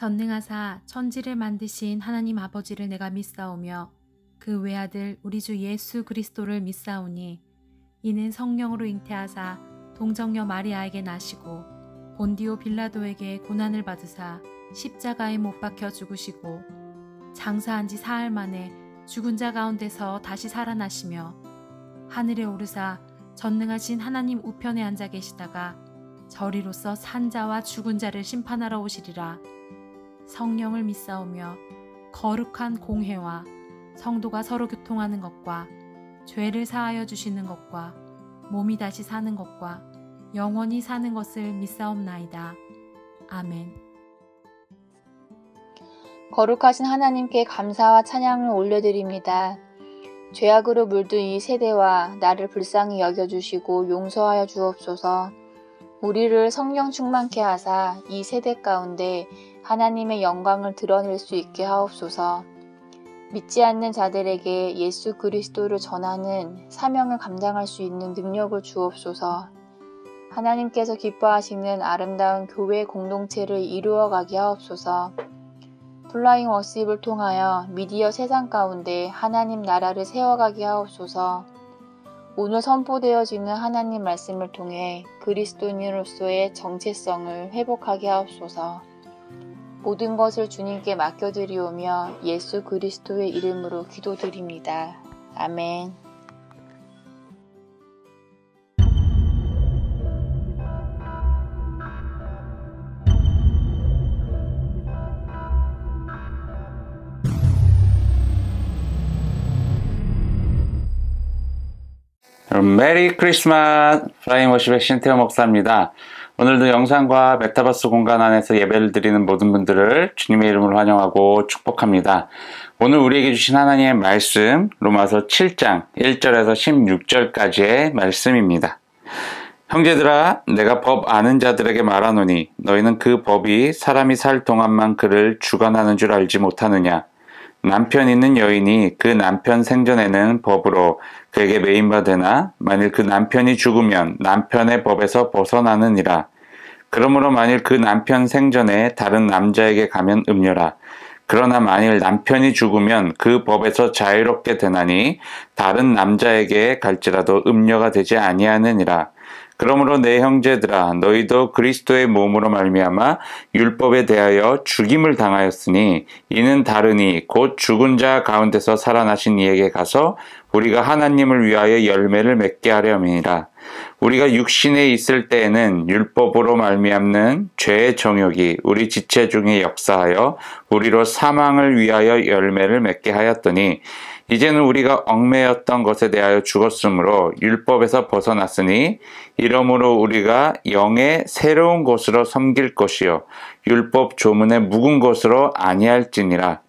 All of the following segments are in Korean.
전능하사 천지를 만드신 하나님 아버지를 내가 믿사오며 그 외아들 우리 주 예수 그리스도를 믿사오니 이는 성령으로 잉태하사 동정녀 마리아에게 나시고 본디오 빌라도에게 고난을 받으사 십자가에 못 박혀 죽으시고 장사한 지 사흘 만에 죽은 자 가운데서 다시 살아나시며 하늘에 오르사 전능하신 하나님 우편에 앉아 계시다가 저리로서 산 자와 죽은 자를 심판하러 오시리라. 성령을 믿사오며 거룩한 공회와 성도가 서로 교통하는 것과 죄를 사하여 주시는 것과 몸이 다시 사는 것과 영원히 사는 것을 믿사옵나이다. 아멘. 거룩하신 하나님께 감사와 찬양을 올려드립니다. 죄악으로 물든 이 세대와 나를 불쌍히 여겨주시고 용서하여 주옵소서. 우리를 성령 충만케 하사 이 세대 가운데 하나님의 영광을 드러낼 수 있게 하옵소서. 믿지 않는 자들에게 예수 그리스도를 전하는 사명을 감당할 수 있는 능력을 주옵소서. 하나님께서 기뻐하시는 아름다운 교회 공동체를 이루어가게 하옵소서. 플라잉 워십을 통하여 미디어 세상 가운데 하나님 나라를 세워가게 하옵소서. 오늘 선포되어지는 하나님 말씀을 통해 그리스도인으로서의 정체성을 회복하게 하옵소서. 모든 것을 주님께 맡겨드리오며 예수 그리스도의 이름으로 기도드립니다. 아멘. 메리 크리스마스! 플라잉 워십의 신태호 목사입니다. 오늘도 영상과 메타버스 공간 안에서 예배를 드리는 모든 분들을 주님의 이름으로 환영하고 축복합니다. 오늘 우리에게 주신 하나님의 말씀, 로마서 7장 1절에서 16절까지의 말씀입니다. 형제들아, 내가 법 아는 자들에게 말하노니 너희는 그 법이 사람이 살 동안만 그를 주관하는 줄 알지 못하느냐? 남편 있는 여인이 그 남편 생전에는 법으로 그에게 매인바 되나 만일 그 남편이 죽으면 남편의 법에서 벗어나느니라. 그러므로 만일 그 남편 생전에 다른 남자에게 가면 음녀라. 그러나 만일 남편이 죽으면 그 법에서 자유롭게 되나니 다른 남자에게 갈지라도 음녀가 되지 아니하느니라. 그러므로 내 형제들아, 너희도 그리스도의 몸으로 말미암아 율법에 대하여 죽임을 당하였으니 이는 다르니 곧 죽은 자 가운데서 살아나신 이에게 가서 우리가 하나님을 위하여 열매를 맺게 하려 함이니라. 우리가 육신에 있을 때에는 율법으로 말미암는 죄의 정욕이 우리 지체 중에 역사하여 우리로 사망을 위하여 열매를 맺게 하였더니 이제는 우리가 얽매였던 것에 대하여 죽었으므로 율법에서 벗어났으니 이러므로 우리가 영의 새로운 것으로 섬길 것이요 율법 조문의 묵은 것으로 아니할지니라.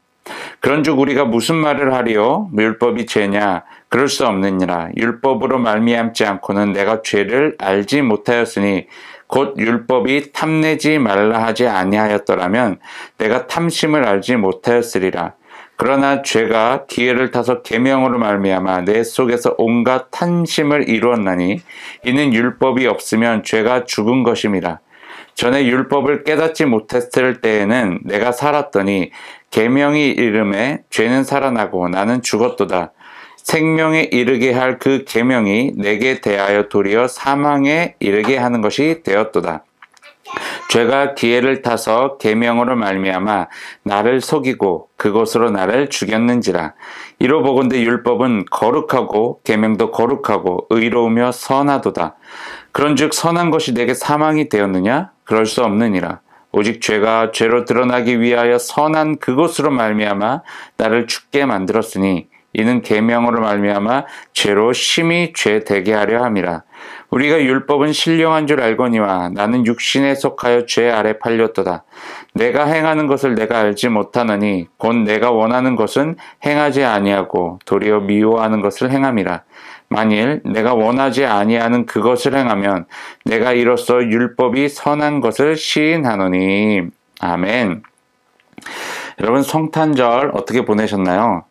그런즉 우리가 무슨 말을 하리요? 율법이 죄냐? 그럴 수 없느니라. 율법으로 말미암지 않고는 내가 죄를 알지 못하였으니 곧 율법이 탐내지 말라 하지 아니하였더라면 내가 탐심을 알지 못하였으리라. 그러나 죄가 기회를 타서 계명으로 말미암아 내 속에서 온갖 탐심을 이루었나니 이는 율법이 없으면 죄가 죽은 것임이라. 전에 율법을 깨닫지 못했을 때에는 내가 살았더니 계명이 이름에 죄는 살아나고 나는 죽었도다. 생명에 이르게 할 그 계명이 내게 대하여 도리어 사망에 이르게 하는 것이 되었도다. 죄가 기회를 타서 계명으로 말미암아 나를 속이고 그것으로 나를 죽였는지라. 이로 보건대 율법은 거룩하고 계명도 거룩하고 의로우며 선하도다. 그런즉 선한 것이 내게 사망이 되었느냐? 그럴 수 없느니라. 오직 죄가 죄로 드러나기 위하여 선한 그것으로 말미암아 나를 죽게 만들었으니 이는 계명으로 말미암아 죄로 심히 죄 되게 하려 함이라. 우리가 율법은 신령한 줄 알거니와 나는 육신에 속하여 죄 아래 팔렸도다. 내가 행하는 것을 내가 알지 못하느니 곧 내가 원하는 것은 행하지 아니하고 도리어 미워하는 것을 행함이라. 만일 내가 원하지 아니하는 그것을 행하면 내가 이로써 율법이 선한 것을 시인하노니. 아멘. 여러분 성탄절 어떻게 보내셨나요?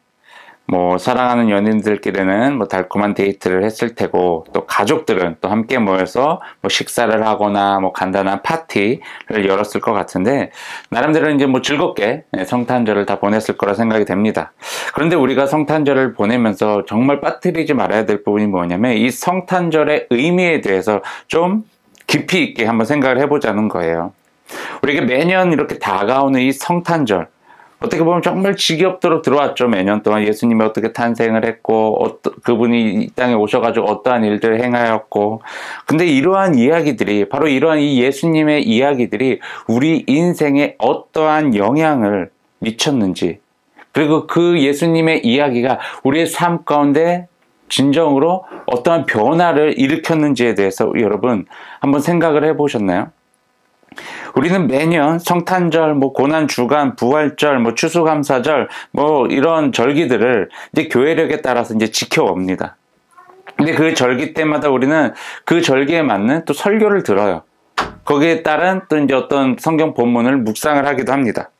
뭐 사랑하는 연인들끼리는 뭐 달콤한 데이트를 했을 테고, 또 가족들은 또 함께 모여서 뭐 식사를 하거나 뭐 간단한 파티를 열었을 것 같은데, 나름대로 이제 뭐 즐겁게 성탄절을 다 보냈을 거라 생각이 됩니다. 그런데 우리가 성탄절을 보내면서 정말 빠뜨리지 말아야 될 부분이 뭐냐면, 이 성탄절의 의미에 대해서 좀 깊이 있게 한번 생각을 해보자는 거예요. 우리가 매년 이렇게 다가오는 이 성탄절, 어떻게 보면 정말 지겹도록 들어왔죠. 매년 동안 예수님이 어떻게 탄생을 했고, 그분이 이 땅에 오셔가지고 어떠한 일들을 행하였고. 근데 이러한 이야기들이, 바로 이러한 이 예수님의 이야기들이 우리 인생에 어떠한 영향을 미쳤는지, 그리고 그 예수님의 이야기가 우리의 삶 가운데 진정으로 어떠한 변화를 일으켰는지에 대해서 여러분 한번 생각을 해보셨나요? 우리는 매년 성탄절, 뭐 고난주간, 부활절, 뭐 추수감사절, 뭐 이런 절기들을 이제 교회력에 따라서 이제 지켜옵니다. 근데 그 절기 때마다 우리는 그 절기에 맞는 또 설교를 들어요. 거기에 따른 또 이제 어떤 성경 본문을 묵상을 하기도 합니다.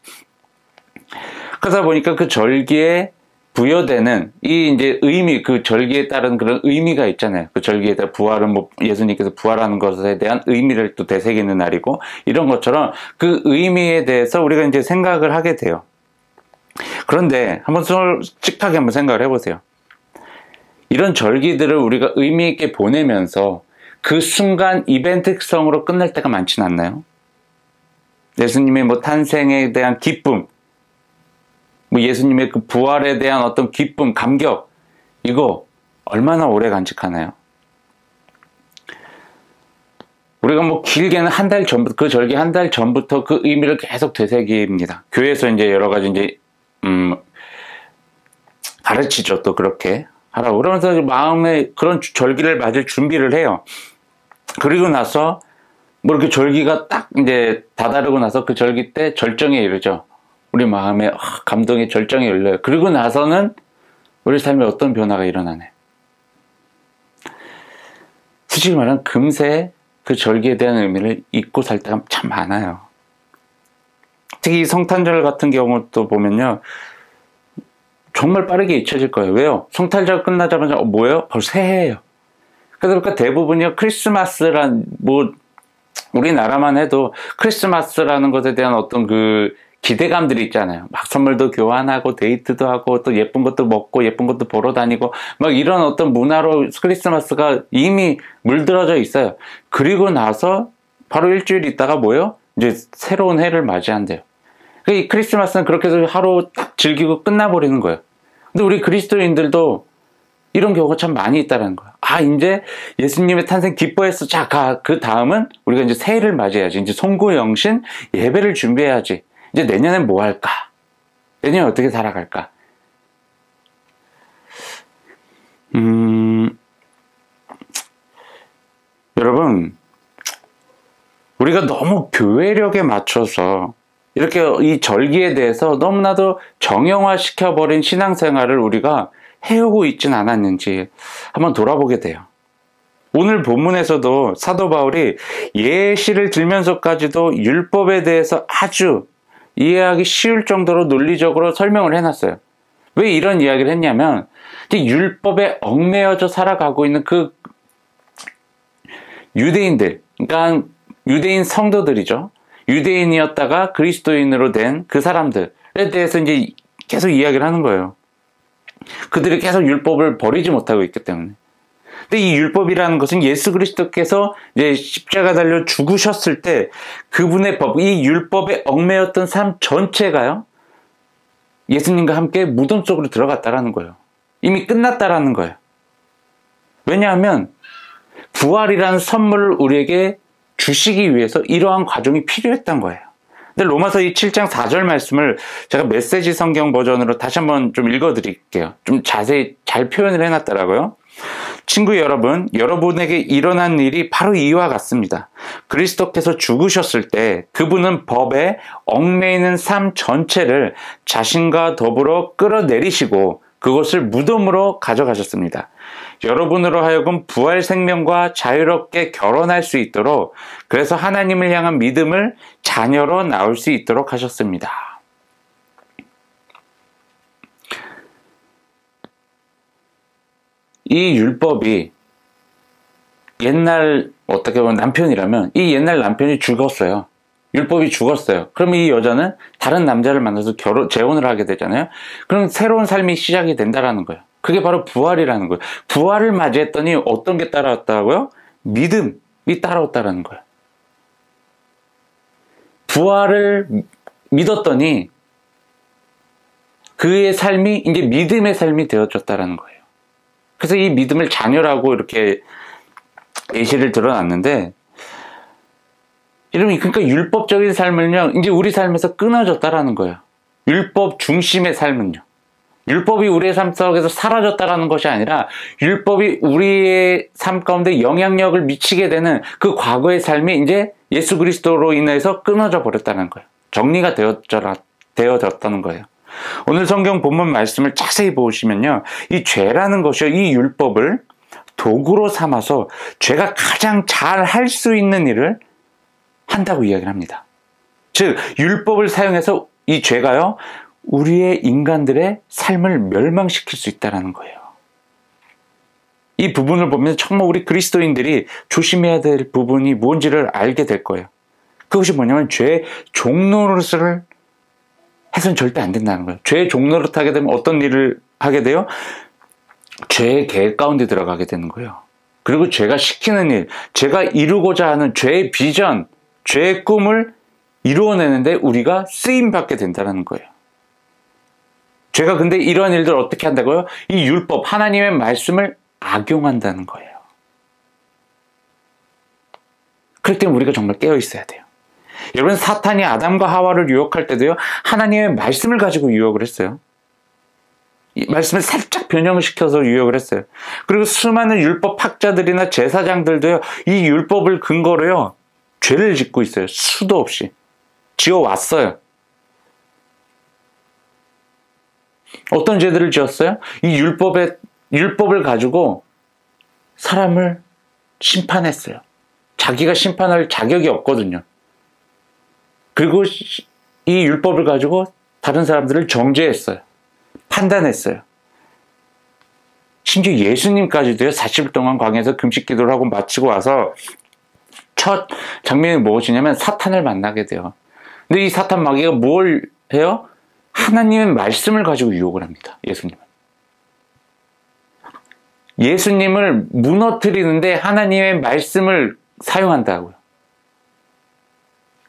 그러다 보니까 그 절기에 부여되는 이 이제 의미, 그 절기에 따른 그런 의미가 있잖아요. 그 절기에 따라 부활은 뭐 예수님께서 부활하는 것에 대한 의미를 또 되새기는 날이고, 이런 것처럼 그 의미에 대해서 우리가 이제 생각을 하게 돼요. 그런데 한번 솔직하게 한번 생각을 해보세요. 이런 절기들을 우리가 의미 있게 보내면서 그 순간 이벤트성으로 끝날 때가 많지는 않나요? 예수님의 뭐 탄생에 대한 기쁨, 뭐 예수님의 그 부활에 대한 어떤 기쁨, 감격, 이거 얼마나 오래 간직하나요? 우리가 뭐 길게는 한 달 전부터, 그 절기 한 달 전부터 그 의미를 계속 되새깁니다. 교회에서 이제 여러 가지 이제 가르치죠. 또 그렇게 하라고. 그러면서 마음에 그런 절기를 맞을 준비를 해요. 그리고 나서 뭐 이렇게 절기가 딱 이제 다다르고 나서 그 절기 때 절정에 이르죠. 우리 마음에 감동의 절정이 열려요. 그리고 나서는 우리 삶에 어떤 변화가 일어나네. 솔직히 말하면 금세 그 절기에 대한 의미를 잊고 살 때가 참 많아요. 특히 성탄절 같은 경우도 보면요, 정말 빠르게 잊혀질 거예요. 왜요? 성탄절 끝나자마자 뭐예요? 벌써 새해예요. 그러니까 대부분이요, 크리스마스란, 뭐 우리나라만 해도 크리스마스라는 것에 대한 어떤 그 기대감들이 있잖아요. 막 선물도 교환하고 데이트도 하고 또 예쁜 것도 먹고 예쁜 것도 보러 다니고 막 이런 어떤 문화로 크리스마스가 이미 물들어져 있어요. 그리고 나서 바로 일주일 있다가 뭐예요? 이제 새로운 해를 맞이한대요. 이 크리스마스는 그렇게 해서 하루 딱 즐기고 끝나버리는 거예요. 근데 우리 그리스도인들도 이런 경우가 참 많이 있다는 거예요. 아, 이제 예수님의 탄생 기뻐했어. 자, 그 다음은 우리가 이제 새해를 맞이해야지. 이제 송구영신 예배를 준비해야지. 이제 내년엔 뭐 할까? 내년에 어떻게 살아갈까? 여러분, 우리가 너무 교회력에 맞춰서 이렇게 이 절기에 대해서 너무나도 정형화시켜버린 신앙생활을 우리가 해오고 있진 않았는지 한번 돌아보게 돼요. 오늘 본문에서도 사도 바울이 예시를 들면서까지도 율법에 대해서 아주 이해하기 쉬울 정도로 논리적으로 설명을 해놨어요. 왜 이런 이야기를 했냐면, 율법에 얽매여져 살아가고 있는 그 유대인들, 그러니까 유대인 성도들이죠. 유대인이었다가 그리스도인으로 된 그 사람들에 대해서 이제 계속 이야기를 하는 거예요. 그들이 계속 율법을 버리지 못하고 있기 때문에. 근데 이 율법이라는 것은 예수 그리스도께서 이제 십자가 달려 죽으셨을 때 그분의 법, 이 율법에 얽매였던 삶 전체가요, 예수님과 함께 무덤 속으로 들어갔다라는 거예요. 이미 끝났다라는 거예요. 왜냐하면 부활이라는 선물을 우리에게 주시기 위해서 이러한 과정이 필요했던 거예요. 근데 로마서 이 7장 4절 말씀을 제가 메시지 성경 버전으로 다시 한번 좀 읽어드릴게요. 좀 자세히 잘 표현을 해놨더라고요. 친구 여러분, 여러분에게 일어난 일이 바로 이와 같습니다. 그리스도께서 죽으셨을 때 그분은 법에 얽매이는 삶 전체를 자신과 더불어 끌어내리시고 그것을 무덤으로 가져가셨습니다. 여러분으로 하여금 부활 생명과 자유롭게 결혼할 수 있도록, 그래서 하나님을 향한 믿음을 자녀로 나올 수 있도록 하셨습니다. 이 율법이 옛날 어떻게 보면 남편이라면 이 옛날 남편이 죽었어요. 율법이 죽었어요. 그럼 이 여자는 다른 남자를 만나서 재혼을 하게 되잖아요. 그럼 새로운 삶이 시작이 된다라는 거예요. 그게 바로 부활이라는 거예요. 부활을 맞이했더니 어떤 게 따라왔다고요? 믿음이 따라왔다라는 거예요. 부활을 믿었더니 그의 삶이 이제 믿음의 삶이 되어졌다라는 거예요. 그래서 이 믿음을 자녀라고 이렇게 예시를 들어놨는데, 여러분, 그러니까 율법적인 삶은요, 이제 우리 삶에서 끊어졌다라는 거예요. 율법 중심의 삶은요. 율법이 우리의 삶 속에서 사라졌다라는 것이 아니라, 율법이 우리의 삶 가운데 영향력을 미치게 되는 그 과거의 삶이 이제 예수 그리스도로 인해서 끊어져 버렸다는 거예요. 정리가 되어졌다는 거예요. 오늘 성경 본문 말씀을 자세히 보시면요, 이 죄라는 것이요, 이 율법을 도구로 삼아서 죄가 가장 잘 할 수 있는 일을 한다고 이야기를 합니다. 즉, 율법을 사용해서 이 죄가요, 우리의 인간들의 삶을 멸망시킬 수 있다는 거예요. 이 부분을 보면서 정말 우리 그리스도인들이 조심해야 될 부분이 뭔지를 알게 될 거예요. 그것이 뭐냐면 죄의 종노릇을 해서는 절대 안 된다는 거예요. 죄의 종노릇 하게 되면 어떤 일을 하게 돼요? 죄의 계획 가운데 들어가게 되는 거예요. 그리고 죄가 시키는 일, 죄가 이루고자 하는 죄의 비전, 죄의 꿈을 이루어내는데 우리가 쓰임받게 된다는 거예요. 죄가 근데 이러한 일들을 어떻게 한다고요? 이 율법, 하나님의 말씀을 악용한다는 거예요. 그럴 때 우리가 정말 깨어 있어야 돼요. 여러분, 사탄이 아담과 하와를 유혹할 때도요, 하나님의 말씀을 가지고 유혹을 했어요. 이 말씀을 살짝 변형을 시켜서 유혹을 했어요. 그리고 수많은 율법 학자들이나 제사장들도요, 이 율법을 근거로요, 죄를 짓고 있어요. 수도 없이 지어왔어요. 어떤 죄들을 지었어요? 이 율법을 가지고 사람을 심판했어요. 자기가 심판할 자격이 없거든요. 그리고 이 율법을 가지고 다른 사람들을 정죄했어요. 판단했어요. 심지어 예수님까지도요, 40일 동안 광야에서 금식 기도를 하고 마치고 와서 첫 장면이 무엇이냐면 사탄을 만나게 돼요. 근데 이 사탄 마귀가 뭘 해요? 하나님의 말씀을 가지고 유혹을 합니다. 예수님을 무너뜨리는데 하나님의 말씀을 사용한다고요.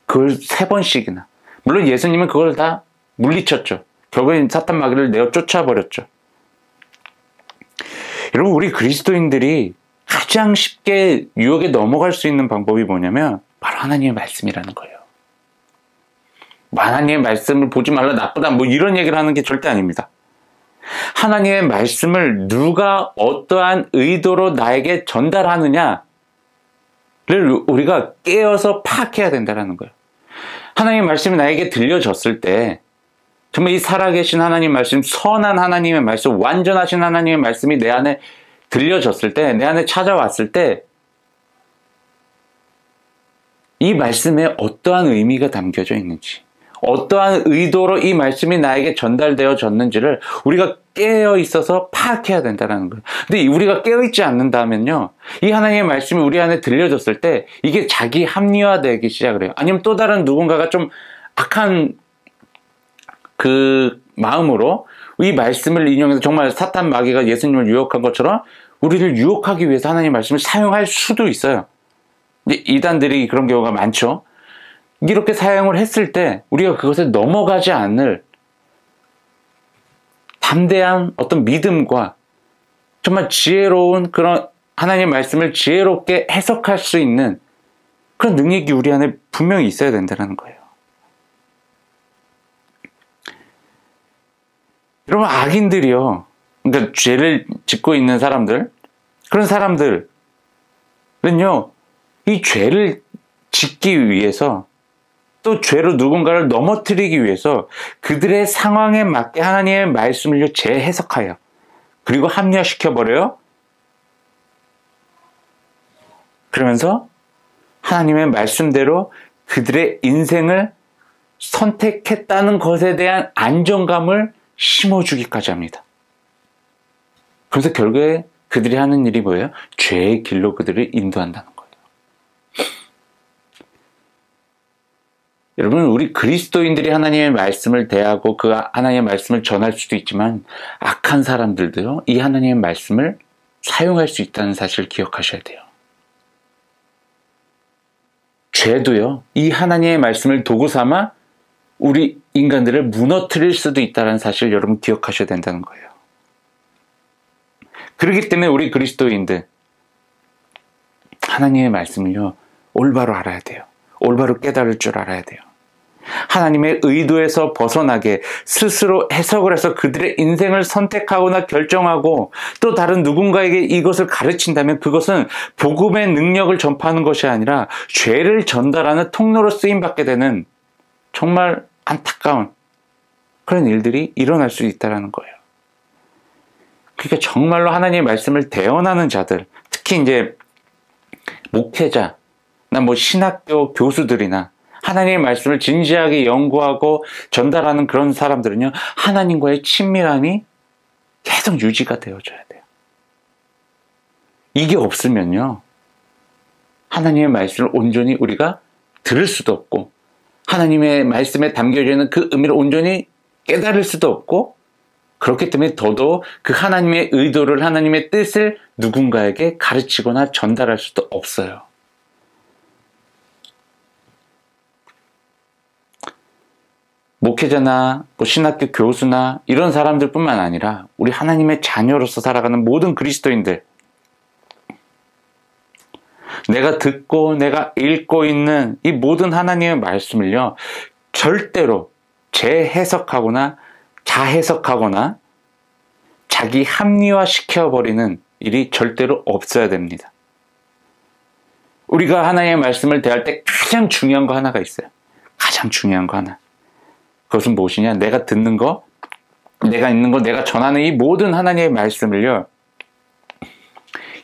그걸 3번씩이나. 물론 예수님은 그걸 다 물리쳤죠. 결국엔 사탄 마귀를 내어 쫓아버렸죠. 여러분, 우리 그리스도인들이 가장 쉽게 유혹에 넘어갈 수 있는 방법이 뭐냐면 바로 하나님의 말씀이라는 거예요. 하나님의 말씀을 보지 말라, 나쁘다, 뭐 이런 얘기를 하는 게 절대 아닙니다. 하나님의 말씀을 누가 어떠한 의도로 나에게 전달하느냐를 우리가 깨어서 파악해야 된다는 거예요. 하나님의 말씀이 나에게 들려졌을 때, 정말 이 살아계신 하나님 말씀, 선한 하나님의 말씀, 완전하신 하나님의 말씀이 내 안에 들려졌을 때, 내 안에 찾아왔을 때, 이 말씀에 어떠한 의미가 담겨져 있는지, 어떠한 의도로 이 말씀이 나에게 전달되어졌는지를 우리가 깨어 있어서 파악해야 된다는 거예요. 근데 우리가 깨어 있지 않는다면요, 이 하나님의 말씀이 우리 안에 들려졌을 때 이게 자기 합리화되기 시작을 해요. 아니면 또 다른 누군가가 좀 악한 그 마음으로 이 말씀을 인용해서 정말 사탄 마귀가 예수님을 유혹한 것처럼 우리를 유혹하기 위해서 하나님의 말씀을 사용할 수도 있어요. 근데 이단들이 그런 경우가 많죠. 이렇게 사용을 했을 때 우리가 그것에 넘어가지 않을 담대한 어떤 믿음과 정말 지혜로운 그런 하나님의 말씀을 지혜롭게 해석할 수 있는 그런 능력이 우리 안에 분명히 있어야 된다는 거예요. 여러분, 악인들이요, 그러니까 죄를 짓고 있는 사람들, 그런 사람들은요, 이 죄를 짓기 위해서, 또 죄로 누군가를 넘어뜨리기 위해서 그들의 상황에 맞게 하나님의 말씀을 재해석하여 그리고 합리화시켜버려요. 그러면서 하나님의 말씀대로 그들의 인생을 선택했다는 것에 대한 안정감을 심어주기까지 합니다. 그래서 결국에 그들이 하는 일이 뭐예요? 죄의 길로 그들을 인도한다는 거예요. 여러분, 우리 그리스도인들이 하나님의 말씀을 대하고 그 하나님의 말씀을 전할 수도 있지만 악한 사람들도요, 이 하나님의 말씀을 사용할 수 있다는 사실을 기억하셔야 돼요. 죄도요, 이 하나님의 말씀을 도구 삼아 우리 인간들을 무너뜨릴 수도 있다는 사실을 여러분 기억하셔야 된다는 거예요. 그렇기 때문에 우리 그리스도인들, 하나님의 말씀을요, 올바로 알아야 돼요. 올바로 깨달을 줄 알아야 돼요. 하나님의 의도에서 벗어나게 스스로 해석을 해서 그들의 인생을 선택하거나 결정하고 또 다른 누군가에게 이것을 가르친다면 그것은 복음의 능력을 전파하는 것이 아니라 죄를 전달하는 통로로 쓰임받게 되는 정말 안타까운 그런 일들이 일어날 수 있다는 거예요. 그러니까 정말로 하나님의 말씀을 대언하는 자들, 특히 이제 목회자, 신학교 교수들이나 하나님의 말씀을 진지하게 연구하고 전달하는 그런 사람들은요, 하나님과의 친밀함이 계속 유지가 되어줘야 돼요. 이게 없으면요, 하나님의 말씀을 온전히 우리가 들을 수도 없고, 하나님의 말씀에 담겨져 있는 그 의미를 온전히 깨달을 수도 없고, 그렇기 때문에 더더욱 그 하나님의 의도를, 하나님의 뜻을 누군가에게 가르치거나 전달할 수도 없어요. 목회자나 신학교 교수나 이런 사람들뿐만 아니라 우리 하나님의 자녀로서 살아가는 모든 그리스도인들, 내가 듣고 내가 읽고 있는 이 모든 하나님의 말씀을요, 절대로 재해석하거나 자해석하거나 자기 합리화시켜버리는 일이 절대로 없어야 됩니다. 우리가 하나님의 말씀을 대할 때 가장 중요한 거 하나가 있어요. 가장 중요한 거 하나. 그것은 무엇이냐? 내가 듣는 거, 내가 읽는 거, 내가 전하는 이 모든 하나님의 말씀을요,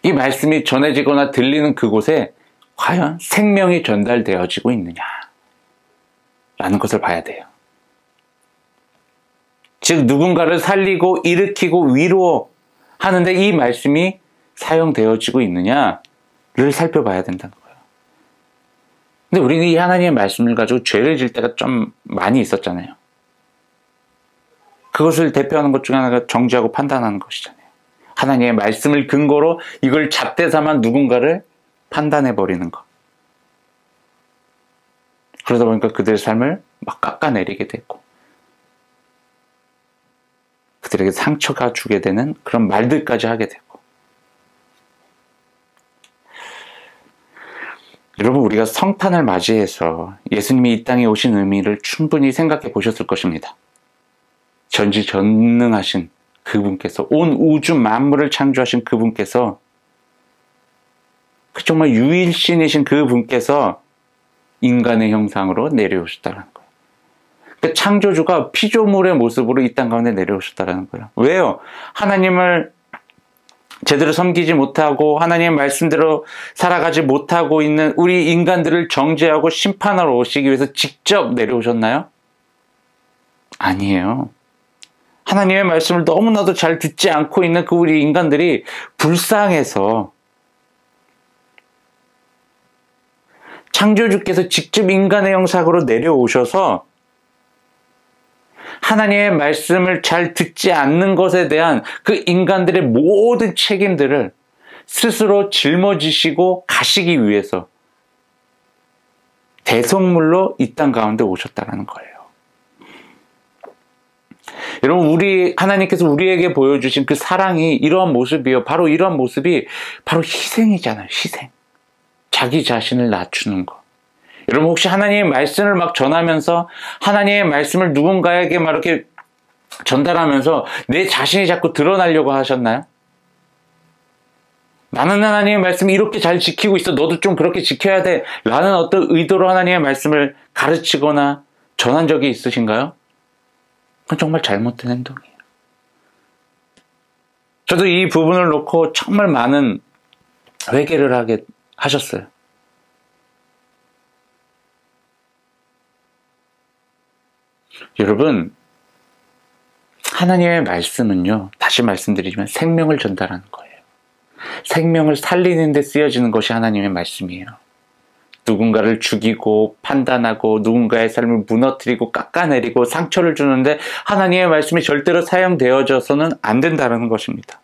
이 말씀이 전해지거나 들리는 그곳에 과연 생명이 전달되어지고 있느냐 라는 것을 봐야 돼요. 즉 누군가를 살리고 일으키고 위로하는데 이 말씀이 사용되어지고 있느냐를 살펴봐야 된다는 거예요. 근데 우리는 이 하나님의 말씀을 가지고 죄를 질 때가 좀 많이 있었잖아요. 그것을 대표하는 것 중에 하나가 정죄하고 판단하는 것이잖아요. 하나님의 말씀을 근거로 이걸 잣대 삼아 누군가를 판단해버리는 것. 그러다 보니까 그들의 삶을 막 깎아내리게 되고 그들에게 상처가 주게 되는 그런 말들까지 하게 되고. 여러분, 우리가 성탄을 맞이해서 예수님이 이 땅에 오신 의미를 충분히 생각해 보셨을 것입니다. 전지전능하신 그분께서, 온 우주 만물을 창조하신 그분께서, 정말 유일신이신 그분께서 인간의 형상으로 내려오셨다는 거예요. 그러니까 창조주가 피조물의 모습으로 이 땅 가운데 내려오셨다는 거예요. 왜요? 하나님을 제대로 섬기지 못하고 하나님의 말씀대로 살아가지 못하고 있는 우리 인간들을 정죄하고 심판하러 오시기 위해서 직접 내려오셨나요? 아니에요. 하나님의 말씀을 너무나도 잘 듣지 않고 있는 그 우리 인간들이 불쌍해서 창조주께서 직접 인간의 형상으로 내려오셔서 하나님의 말씀을 잘 듣지 않는 것에 대한 그 인간들의 모든 책임들을 스스로 짊어지시고 가시기 위해서 대성물로 이 땅 가운데 오셨다는 거예요. 여러분, 하나님께서 우리에게 보여주신 그 사랑이 이러한 모습이요. 바로 이러한 모습이 바로 희생이잖아요. 희생. 자기 자신을 낮추는 것. 여러분, 혹시 하나님의 말씀을 막 전하면서 하나님의 말씀을 누군가에게 막 이렇게 전달하면서 내 자신이 자꾸 드러나려고 하셨나요? 나는 하나님의 말씀을 이렇게 잘 지키고 있어. 너도 좀 그렇게 지켜야 돼. 라는 어떤 의도로 하나님의 말씀을 가르치거나 전한 적이 있으신가요? 그건 정말 잘못된 행동이에요. 저도 이 부분을 놓고 정말 많은 회개를 하셨어요. 여러분, 하나님의 말씀은요, 다시 말씀드리지만 생명을 전달하는 거예요. 생명을 살리는 데 쓰여지는 것이 하나님의 말씀이에요. 누군가를 죽이고 판단하고 누군가의 삶을 무너뜨리고 깎아내리고 상처를 주는데 하나님의 말씀이 절대로 사용되어져서는 안 된다는 것입니다.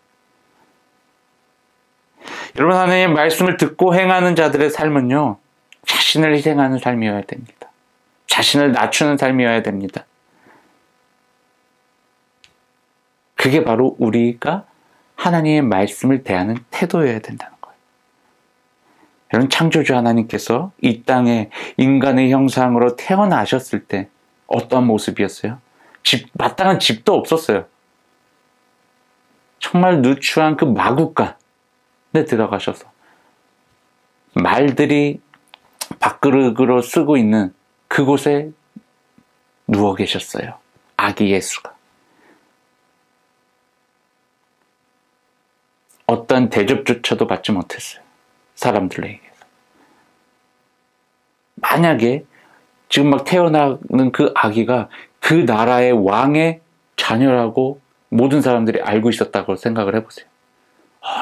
여러분, 하나님의 말씀을 듣고 행하는 자들의 삶은요, 자신을 희생하는 삶이어야 됩니다. 자신을 낮추는 삶이어야 됩니다. 그게 바로 우리가 하나님의 말씀을 대하는 태도여야 된다는 거예요. 여러분, 창조주 하나님께서 이 땅에 인간의 형상으로 태어나셨을 때 어떠한 모습이었어요? 마땅한 집도 없었어요. 정말 누추한 그 마구간에 들어가셔서 말들이 밥그릇으로 쓰고 있는 그곳에 누워 계셨어요. 아기 예수가. 어떤 대접조차도 받지 못했어요. 사람들에게서. 만약에 지금 막 태어나는 그 아기가 그 나라의 왕의 자녀라고 모든 사람들이 알고 있었다고 생각을 해보세요.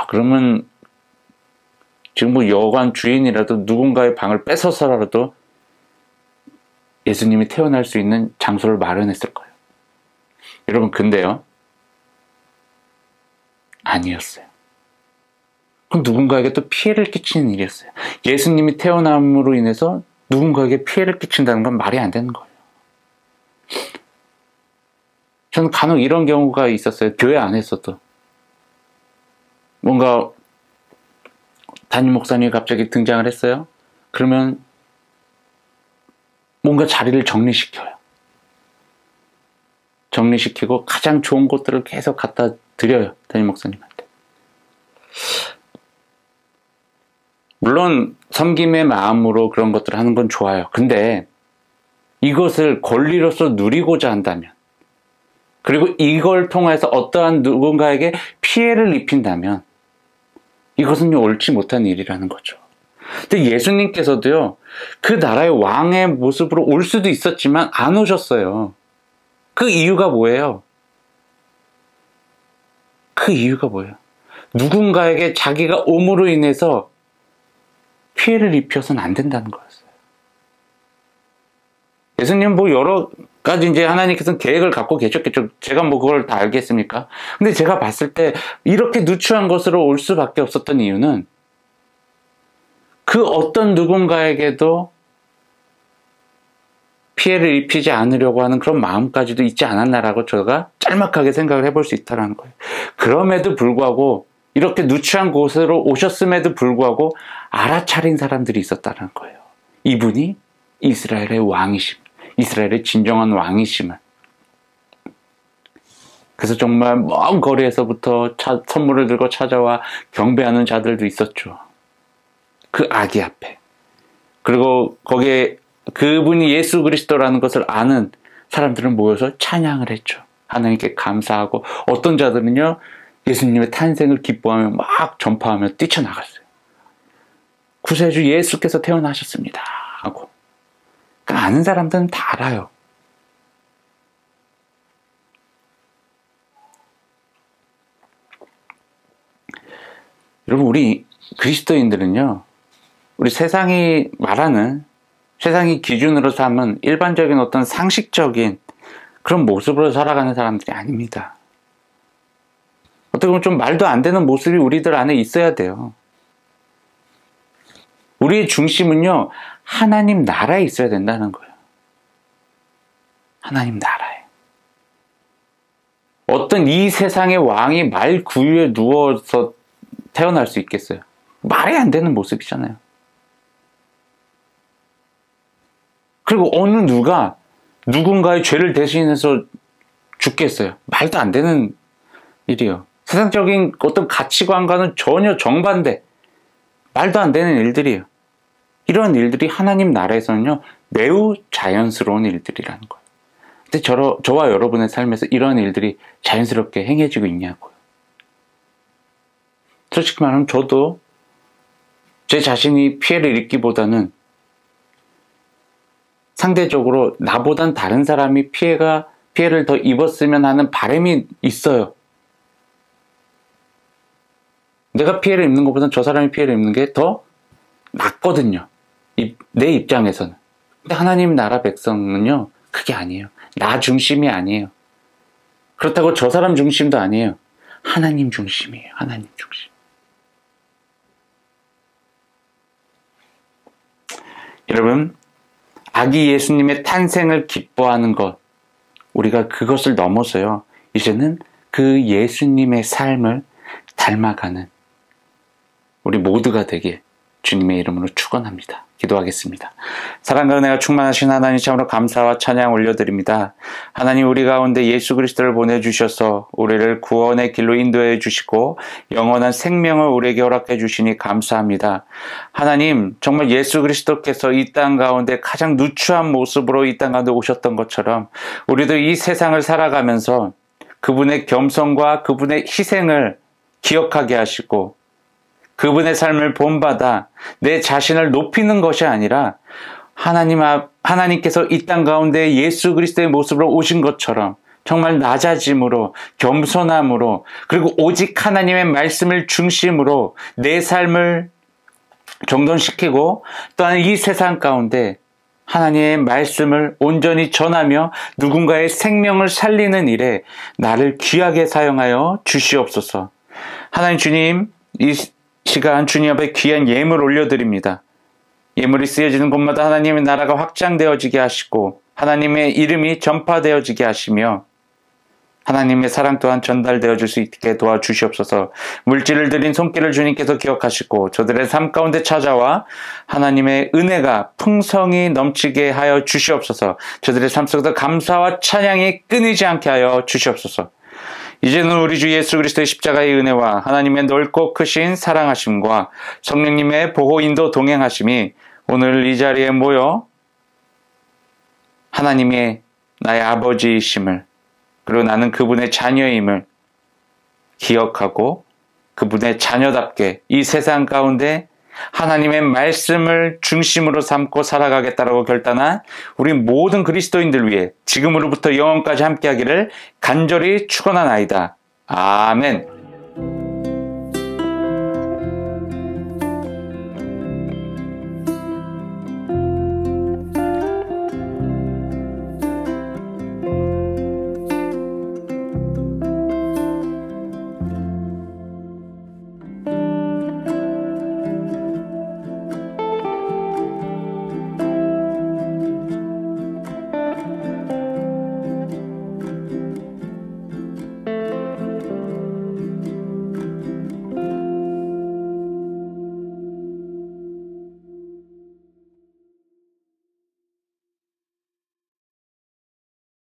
그러면 지금 뭐 여관 주인이라도 누군가의 방을 뺏어서라도 예수님이 태어날 수 있는 장소를 마련했을 거예요. 여러분, 근데요, 아니었어요. 그럼 누군가에게 또 피해를 끼치는 일이었어요. 예수님이 태어남으로 인해서 누군가에게 피해를 끼친다는 건 말이 안 되는 거예요. 저는 간혹 이런 경우가 있었어요. 교회 안에서도. 뭔가 담임 목사님이 갑자기 등장을 했어요. 그러면 뭔가 자리를 정리시켜요. 정리시키고 가장 좋은 것들을 계속 갖다 드려요. 담임 목사님한테. 물론 섬김의 마음으로 그런 것들을 하는 건 좋아요. 근데 이것을 권리로서 누리고자 한다면, 그리고 이걸 통해서 어떠한 누군가에게 피해를 입힌다면 이것은 옳지 못한 일이라는 거죠. 근데 예수님께서도요, 그 나라의 왕의 모습으로 올 수도 있었지만 안 오셨어요. 그 이유가 뭐예요? 그 이유가 뭐예요? 누군가에게 자기가 옴으로 인해서 피해를 입혀서는 안 된다는 거였어요. 예수님 뭐 여러 가지 이제 하나님께서는 계획을 갖고 계셨겠죠. 제가 뭐 그걸 다 알겠습니까? 근데 제가 봤을 때 이렇게 누추한 것으로 올 수밖에 없었던 이유는 그 어떤 누군가에게도 피해를 입히지 않으려고 하는 그런 마음까지도 있지 않았나라고 제가 짤막하게 생각을 해볼 수 있다는 거예요. 그럼에도 불구하고 이렇게 누추한 곳으로 오셨음에도 불구하고 알아차린 사람들이 있었다는 거예요. 이분이 이스라엘의 왕이심, 이스라엘의 진정한 왕이심을. 그래서 정말 먼 거리에서부터 선물을 들고 찾아와 경배하는 자들도 있었죠. 그 아기 앞에. 그리고 거기에 그분이 예수 그리스도라는 것을 아는 사람들은 모여서 찬양을 했죠. 하나님께 감사하고, 어떤 자들은요, 예수님의 탄생을 기뻐하며 막 전파하며 뛰쳐나갔어요. 구세주 예수께서 태어나셨습니다 하고. 그러니까 아는 사람들은 다 알아요. 여러분, 우리 그리스도인들은요, 우리 세상이 말하는, 세상이 기준으로 삼은 일반적인 어떤 상식적인 그런 모습으로 살아가는 사람들이 아닙니다. 어떻게 보면 좀 말도 안 되는 모습이 우리들 안에 있어야 돼요. 우리의 중심은요, 하나님 나라에 있어야 된다는 거예요. 하나님 나라에. 어떤 이 세상의 왕이 말 구유에 누워서 태어날 수 있겠어요? 말이 안 되는 모습이잖아요. 그리고 어느 누가 누군가의 죄를 대신해서 죽겠어요? 말도 안 되는 일이에요. 세상적인 어떤 가치관과는 전혀 정반대, 말도 안 되는 일들이에요. 이런 일들이 하나님 나라에서는요, 매우 자연스러운 일들이라는 거예요. 근데 저와 여러분의 삶에서 이런 일들이 자연스럽게 행해지고 있냐고요. 솔직히 말하면 저도 제 자신이 피해를 입기보다는 상대적으로 나보단 다른 사람이 피해를 더 입었으면 하는 바람이 있어요. 내가 피해를 입는 것보다는 저 사람이 피해를 입는 게 더 낫거든요. 내 입장에서는. 근데 하나님 나라 백성은요, 그게 아니에요. 나 중심이 아니에요. 그렇다고 저 사람 중심도 아니에요. 하나님 중심이에요. 하나님 중심. 여러분, 아기 예수님의 탄생을 기뻐하는 것, 우리가 그것을 넘어서요, 이제는 그 예수님의 삶을 닮아가는 우리 모두가 되길 주님의 이름으로 축원합니다. 기도하겠습니다. 사랑과 은혜가 충만하신 하나님 참으로 감사와 찬양 올려드립니다. 하나님, 우리 가운데 예수 그리스도를 보내주셔서 우리를 구원의 길로 인도해 주시고 영원한 생명을 우리에게 허락해 주시니 감사합니다. 하나님, 정말 예수 그리스도께서 이 땅 가운데 가장 누추한 모습으로 이 땅 가운데 오셨던 것처럼 우리도 이 세상을 살아가면서 그분의 겸손과 그분의 희생을 기억하게 하시고 그분의 삶을 본받아 내 자신을 높이는 것이 아니라 하나님께서 이 땅 가운데 예수 그리스도의 모습으로 오신 것처럼 정말 낮아짐으로, 겸손함으로, 그리고 오직 하나님의 말씀을 중심으로 내 삶을 정돈시키고 또한 이 세상 가운데 하나님의 말씀을 온전히 전하며 누군가의 생명을 살리는 일에 나를 귀하게 사용하여 주시옵소서. 하나님 주님, 이 시간 주님 앞에 귀한 예물 올려드립니다. 예물이 쓰여지는 곳마다 하나님의 나라가 확장되어지게 하시고 하나님의 이름이 전파되어지게 하시며 하나님의 사랑 또한 전달되어질 수 있게 도와주시옵소서. 물질을 드린 손길을 주님께서 기억하시고 저들의 삶 가운데 찾아와 하나님의 은혜가 풍성히 넘치게 하여 주시옵소서. 저들의 삶 속에서 감사와 찬양이 끊이지 않게 하여 주시옵소서. 이제는 우리 주 예수 그리스도의 십자가의 은혜와 하나님의 넓고 크신 사랑하심과 성령님의 보호 인도 동행하심이 오늘 이 자리에 모여 하나님의 나의 아버지이심을, 그리고 나는 그분의 자녀임을 기억하고 그분의 자녀답게 이 세상 가운데 하나님의 말씀을 중심으로 삼고 살아가겠다라고 결단한 우리 모든 그리스도인들 위해 지금으로부터 영원까지 함께하기를 간절히 축원하나이다. 아멘.